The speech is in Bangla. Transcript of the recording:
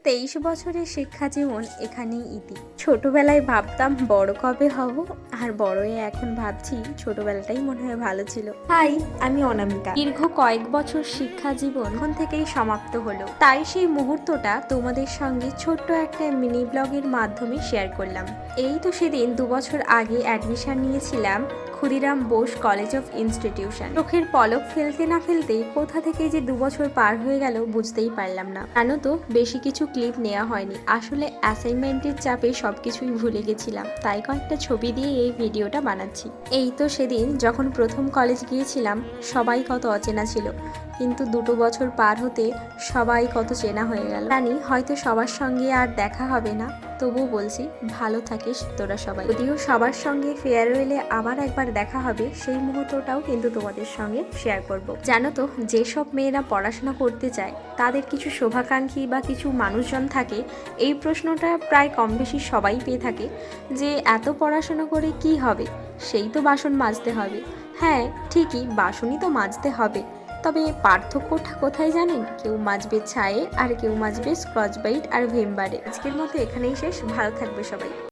23 বছরের শিক্ষা জীবন এখানেই ইতি। ছোটবেলায় ভাবতাম বড় কবে হব, আর বড় হয়ে এখন ভাবছি ছোটবেলাটাই মনে হয় ভালো ছিল। হাই, আমি অনামিকা। দীর্ঘ কয়েক বছর শিক্ষা জীবন এখন থেকেই সমাপ্ত হলো, তাই সেই মুহূর্তটা তোমাদের সঙ্গে ছোট্ট একটা মিনি ব্লগের মাধ্যমে শেয়ার করলাম। এই তো সেদিন 2 বছর আগে অ্যাডমিশন নিয়েছিলাম Khudiram Bose college of institution. চোখের পলক ফেলতে না ফেলতে কোথা থেকে যে 2 বছর পার হয়ে গেল বুঝতেই পারলাম না। জানো তো, বেশি কিছু ক্লিপ নেওয়া হয়নি, আসলে অ্যাসাইনমেন্টের চাপে সবকিছুই ভুলে গেছিলাম, তাই কয়েকটা ছবি দিয়ে এই ভিডিওটা বানাচ্ছি। এই তো সেদিন যখন প্রথম কলেজ গিয়েছিলাম, সবাই কত অচেনা ছিল, কিন্তু 2 বছর পার হতে সবাই কত চেনা হয়ে গেল। জানি হয়তো সবার সঙ্গে আর দেখা হবে না, তবুও বলছি ভালো থাকিস তোরা সবাই। যদিও সবার সঙ্গে ফেয়ারওয়েলে আবার একবার দেখা হবে, সেই মুহূর্তটাও কিন্তু তোমাদের সঙ্গে শেয়ার করব। জানো তো, যেসব মেয়েরা পড়াশোনা করতে চায় তাদের কিছু শুভাকাঙ্ক্ষী বা কিছু মানুষজন থাকে। এই প্রশ্নটা প্রায় কম বেশি সবাই পেয়ে থাকে যে এত পড়াশোনা করে কি হবে, সেই তো বাসন মাজতে হবে। হ্যাঁ ঠিকই, বাসনই তো মাজতে হবে, তবে পার্থক্যটা কোথায় জানেন? কেউ মাজবে ছায়ে আর কেউ মাজবে স্কচ ব্রাইট আর ভিম বারে। আজকের মতো এখানেই শেষ, ভালো থাকবে সবাই।